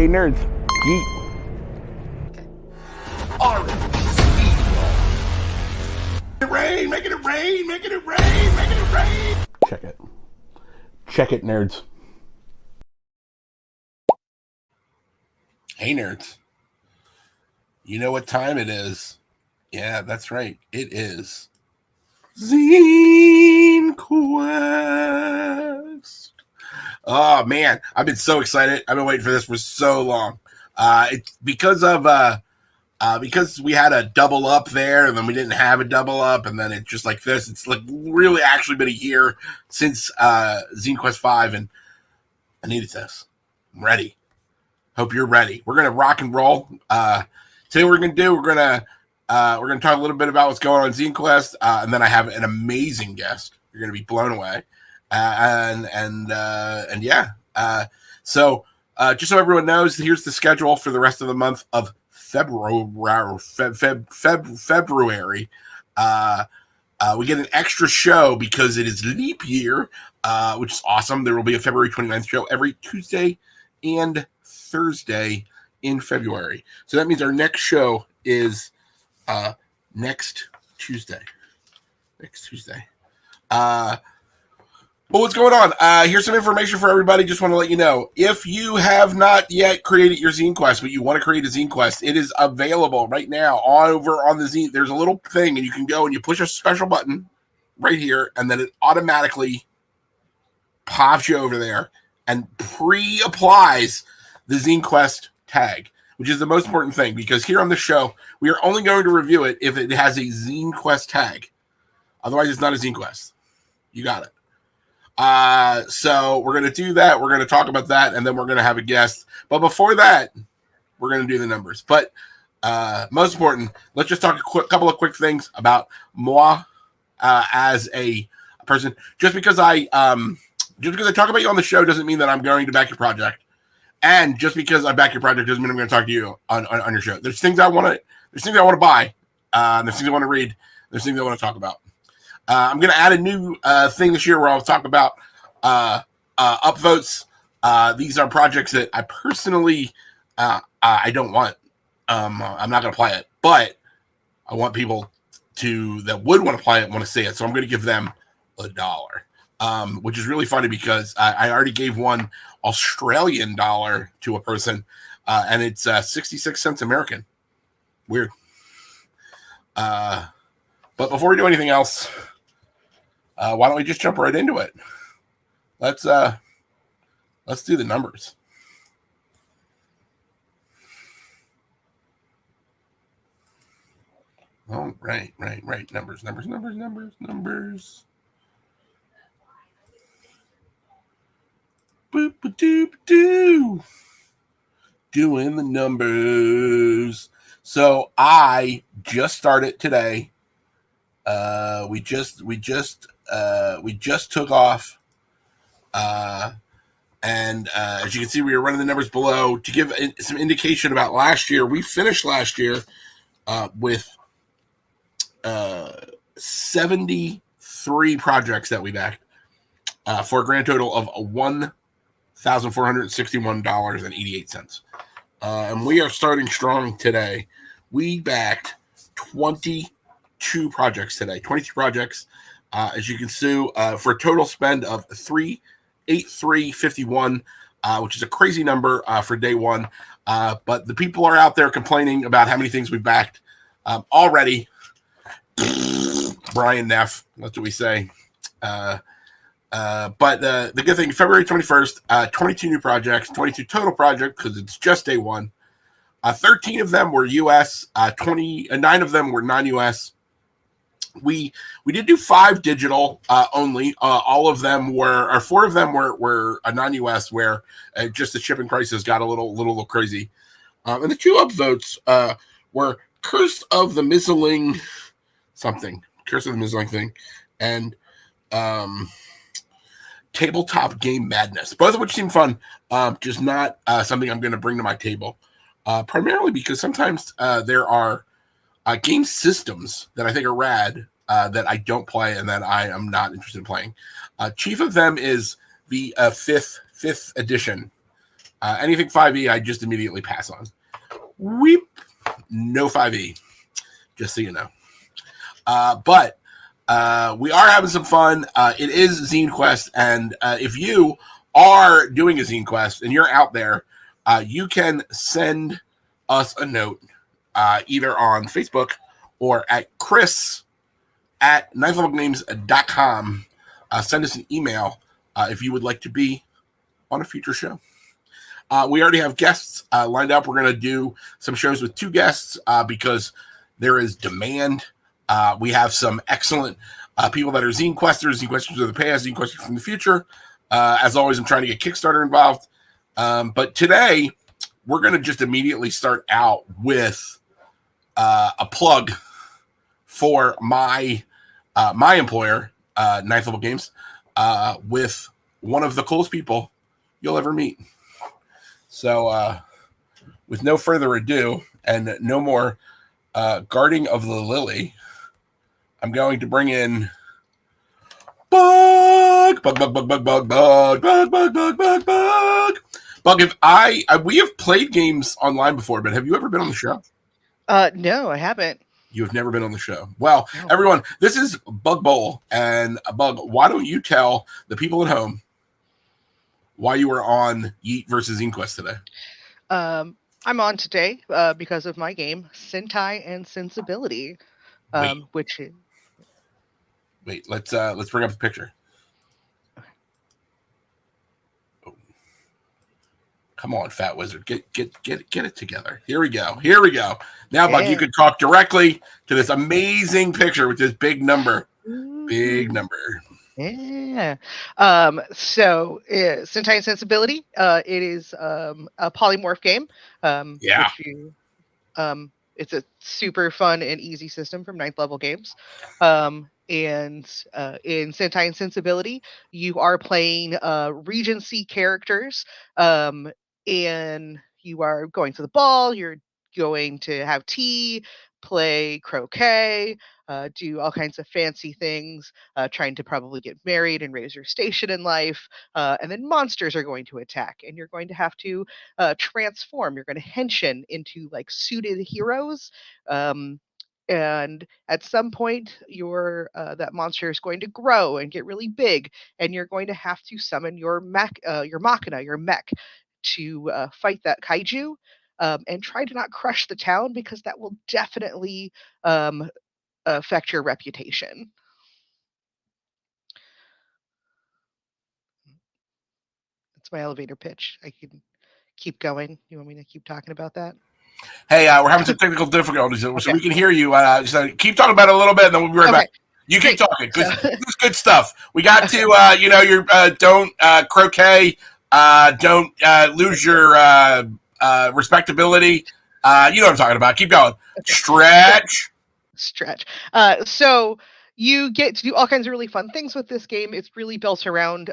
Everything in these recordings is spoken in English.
nerds. Yeet. Rain, making it rain, making it rain, making it rain. Check it. Check it, nerds. Hey, nerds. You know what time it is? Yeah, that's right. It is ZineQuest. Oh, man. I've been so excited. I've been waiting for this for so long. It's because we had a double up there, and then we didn't have a double up, and then it's just like this. It's like really actually been a year since ZineQuest 5, and I needed this. I'm ready. Hope you're ready. We're gonna rock and roll. Today what we're gonna do, we're gonna talk a little bit about what's going on in ZineQuest, and then I have an amazing guest. You're gonna be blown away. So just so everyone knows, here's the schedule for the rest of the month of February. We get an extra show because it is leap year, which is awesome. There will be a February 29th show every Tuesday and Thursday in February. So that means our next show is next Tuesday. Well, what's going on? Here's some information for everybody. Just want to let you know, if you have not yet created your ZineQuest, but you want to create a ZineQuest, it is available right now over on the Zine. There's a little thing, and you can go and you push a special button right here, and then it automatically pops you over there and pre-applies the ZineQuest tag, which is the most important thing, because here on the show, we are only going to review it if it has a ZineQuest tag. Otherwise, it's not a ZineQuest. You got it. So we're going to do that. We're going to talk about that, and then we're going to have a guest. But before that, we're going to do the numbers. But most important, let's just talk a couple of quick things about moi as a person. Just because I talk about you on the show doesn't mean that I'm going to back your project. And just because I back your project doesn't mean I'm going to talk to you on your show. There's things I want to buy. There's things I want to read. There's things I want to talk about. I'm going to add a new thing this year where I'll talk about upvotes. These are projects that I personally I don't want. I'm not going to play it, but I want people that would want to play it want to see it. So I'm going to give them $1, which is really funny because I already gave one Australian dollar to a person, and it's 66 cents American. Weird. But before we do anything else, why don't we just jump right into it? Let's do the numbers. Oh, right. Numbers. Boop-a-doop-doo. Doing the numbers. So I just started today. We just took off. And as you can see, we are running the numbers below to give some indication about last year. We finished last year with 73 projects that we backed for a grand total of $1,461.88. And we are starting strong today. We backed 22 projects today. 22 projects, as you can see, for a total spend of $383.51, which is a crazy number for day one. But the people are out there complaining about how many things we've backed already. Brian Neff, that's what we say. But the good thing, February 21st, 22 new projects, 22 total projects because it's just day one. 13 of them were U.S., 9 of them were non-U.S. We did do 5 digital only. All of them were, or 4 of them were a non-U.S. where just the shipping prices got a little crazy. And the 2 upvotes were Curse of the Mizzling thing, and Tabletop Game Madness. Both of which seem fun, just not something I'm going to bring to my table. Primarily because sometimes there are game systems that I think are rad that I don't play and that I am not interested in playing. Chief of them is the fifth edition Anything 5e, I just immediately pass on. Weep, no 5e, just so you know. But we are having some fun. It is ZineQuest, and if you are doing a ZineQuest and you're out there, you can send us a note either on Facebook or at chris@ninthlevelgames.com. Send us an email if you would like to be on a future show. We already have guests lined up. We're going to do some shows with 2 guests because there is demand. We have some excellent people that are ZineQuesters of the past, ZineQuesters from the future. As always, I'm trying to get Kickstarter involved. But today, we're going to just immediately start out with a plug for my employer, Ninth Level Games, with one of the coolest people you'll ever meet. So, with no further ado and no more guarding of the lily, I'm going to bring in Bug. If we have played games online before, but have you ever been on the show? No, I haven't. You have never been on the show. Well, everyone, this is Bug Bowl, and Bug, why don't you tell the people at home why you were on YEET versus ZineQuest today? I'm on today because of my game, Sentai and Sensibility, which is... Wait, let's bring up the picture. Oh. Come on, Fat Wizard, get it together. Here we go. Now, Bug, you can talk directly to this amazing picture with this big number. Big number. Yeah. So Sentai and Sensibility, it is a polymorph game. Yeah. It's a super fun and easy system from Ninth Level Games. And in Sentai and Sensibility, you are playing Regency characters, and you are going to the ball, you're going to have tea, play croquet, do all kinds of fancy things, trying to probably get married and raise your station in life. And then monsters are going to attack, and you're going to have to transform. You're going to henshin into like suited heroes. And at some point, your that monster is going to grow and get really big, and you're going to have to summon your machina, your mech, to fight that kaiju, and try to not crush the town, because that will definitely affect your reputation. That's my elevator pitch. I can keep going. You want me to keep talking about that? Hey, we're having some technical difficulties, so we can hear you. So keep talking about it a little bit, and then we'll be right back. You keep talking. This is good stuff. We got to, your don't croquet, don't lose your respectability. You know what I'm talking about. Keep going. Okay. Stretch. So you get to do all kinds of really fun things with this game. It's really built around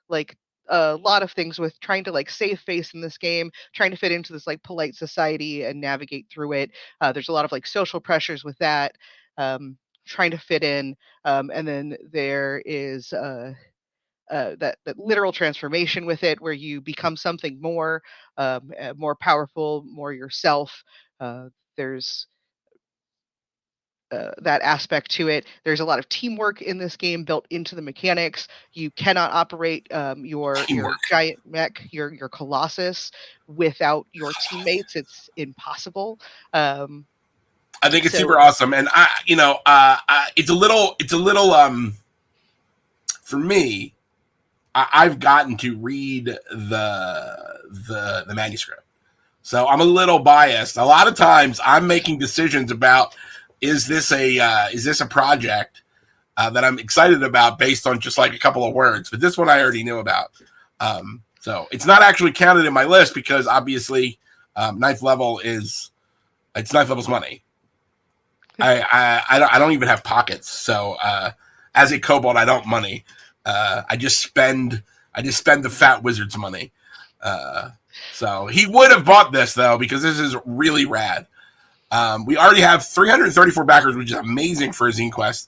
like a lot of things with trying to like save face in this game, trying to fit into this like polite society and navigate through it. There's a lot of like social pressures with that, trying to fit in. And then there is that literal transformation with it, where you become something more, more powerful, more yourself. There's that aspect to it. There's a lot of teamwork in this game built into the mechanics. You cannot operate your giant mech, your Colossus, without your teammates. It's impossible. I think it's super awesome, and it's a little for me. I've gotten to read the manuscript, so I'm a little biased. A lot of times, I'm making decisions about, is this a project that I'm excited about based on just like a couple of words? But this one I already knew about, so it's not actually counted in my list because obviously ninth level's money. I don't even have pockets, so as a kobold, I don't money. I just spend the Fat Wizard's money. So he would have bought this though, because this is really rad. We already have 334 backers, which is amazing for a ZineQuest.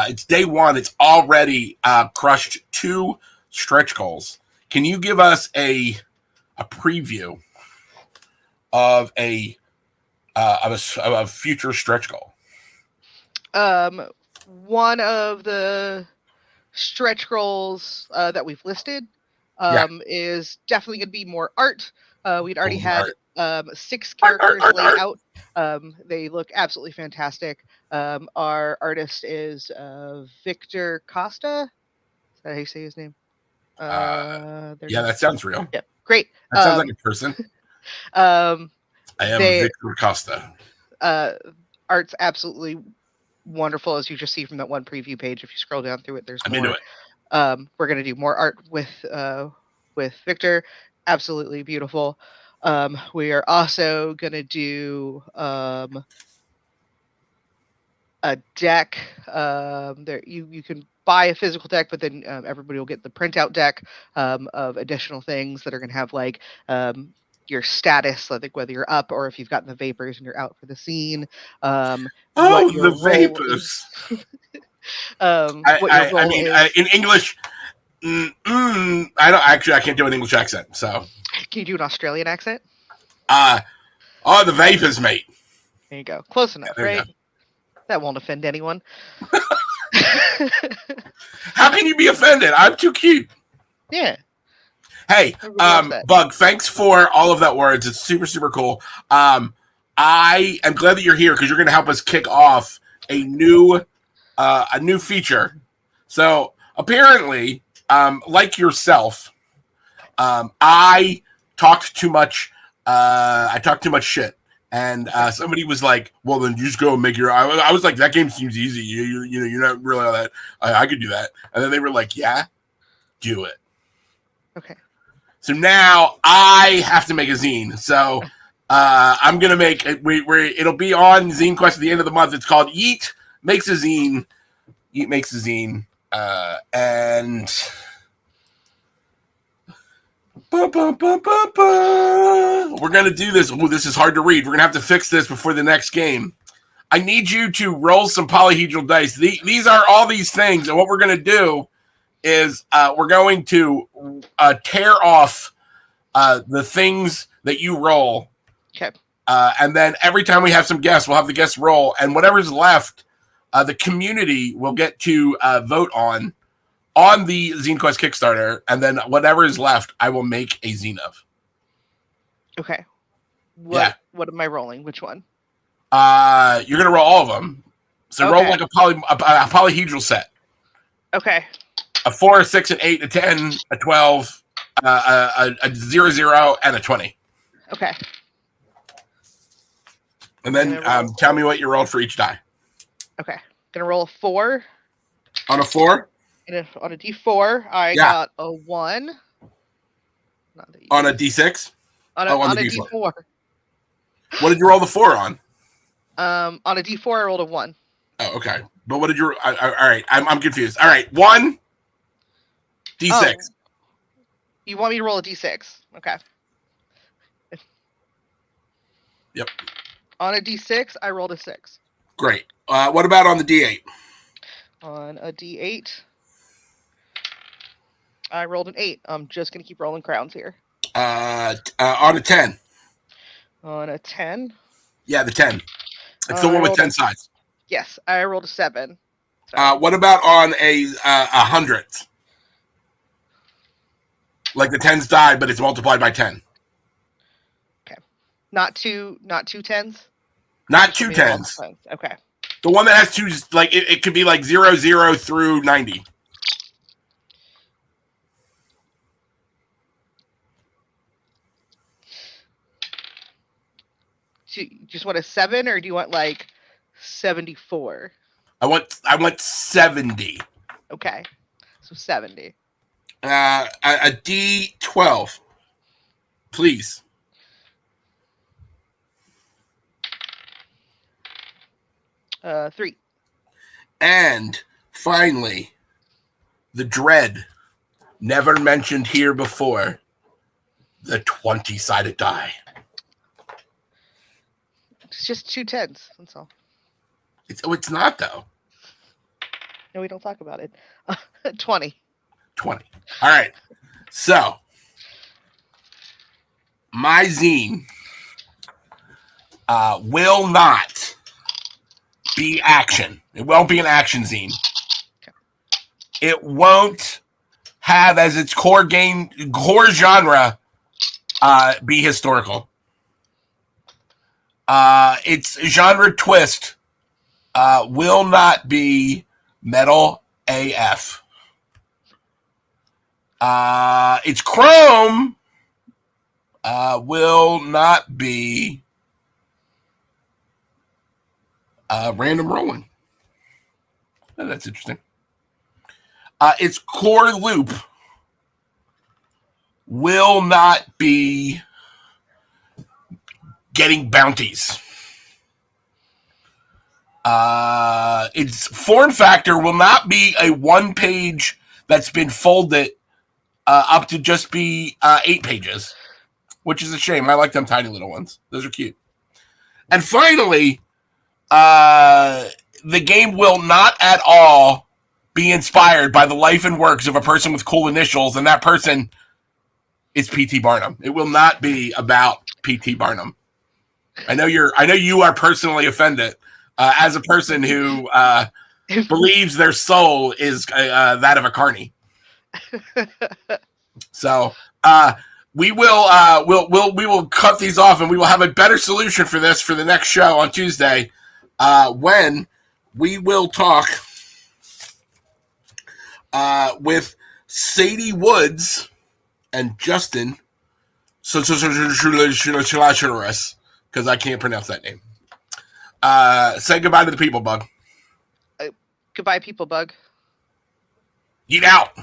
It's day one. It's already crushed 2 stretch goals. Can you give us a a preview of a future stretch goal? One of the stretch goals that we've listed is definitely going to be more art. We'd already had 6 characters laid out. They look absolutely fantastic. Our artist is Victor Costa. Is that how you say his name? Yeah, that sounds real. Yeah, great. That sounds like a person. I am Victor Costa. Art's absolutely wonderful, as you just see from that one preview page. If you scroll down through it, there's more. Into it. We're going to do more art with Victor. Absolutely beautiful. We are also going to do a deck. There you can buy a physical deck, but then everybody will get the printout deck of additional things that are going to have like your status, I think whether you're up or if you've gotten the vapors and you're out for the scene. What your the vapors. In English, I can't do an English accent. So can you do an Australian accent? The vapors, mate. There you go. Close enough, right? That won't offend anyone. How can you be offended? I'm too cute. Yeah. Hey, Bug, thanks for all of that words. It's super, super cool. I am glad that you're here because you're going to help us kick off a new feature. So apparently, like yourself, I talked too much. I talked too much shit. And somebody was like, "Well, then you just go and make your." I was like, "That game seems easy. You're not really all that. I could do that." And then they were like, "Yeah, do it." Okay. So now I have to make a zine. So I'm gonna make it. It'll be on ZineQuest at the end of the month. It's called YEET Makes a Zine. YEET Makes a Zine, and. We're going to do this. Ooh, this is hard to read. We're going to have to fix this before the next game. I need you to roll some polyhedral dice. These are all these things. And what we're going to do is we're going to tear off the things that you roll. Okay. And then every time we have some guests, we'll have the guests roll. And whatever's left, the community will get to vote on the ZineQuest Kickstarter, and then whatever is left, I will make a zine of. Okay. What am I rolling? Which one? You're gonna roll all of them. So roll like a polyhedral set. Okay. A 4, a 6, an 8, a 10, a 12, a 0, 0, and a 20. Okay. And then tell me what you rolled for each die. Okay. Gonna roll a 4. On a 4? And on a D4, I got a 1. On a D6? On a D4. What did you roll the 4 on? On a D4, I rolled a 1. Oh, okay. But what did you? All right, I'm confused. All right, 1 D6. Oh, you want me to roll a D6? Okay. Yep. On a D6, I rolled a 6. Great. What about on the D8? On a D8, I rolled an 8. I'm just gonna keep rolling crowns here. On a 10. On a 10. Yeah, the 10. It's the one with 10 sides. Yes, I rolled a 7. So. What about on a 100th? Like the 10s died, but it's multiplied by 10. Okay. Not two 10s? Not 2 10s. Okay. The one that has 2, like it could be like 0, 0 through 90. Do you just want a 7, or do you want like 74? I want 70. Okay, so 70. A D12, please. Three. And finally, the dread, never mentioned here before, the 20-sided die. It's just 2 10s. That's all. It's not, though. No, we don't talk about it. 20. 20. All right. So, my zine will not be action. It won't be an action zine. Okay. It won't have as its core genre be historical. Its genre twist will not be metal AF. Its chrome will not be random rolling. Oh, that's interesting. Its core loop will not be getting bounties. Its form factor will not be a one page that's been folded up to just be 8 pages, which is a shame. I like them tiny little ones. Those are cute. And finally, the game will not at all be inspired by the life and works of a person with cool initials, and that person is P.T. Barnum. It will not be about P.T. Barnum. I know you are personally offended as a person who believes their soul is that of a carny. So we will cut these off, and we will have a better solution for this for the next show on Tuesday, when we will talk with Sadie Woods and Justin, because I can't pronounce that name. Say goodbye to the people, Bug. Goodbye, people, Bug. Yeet out.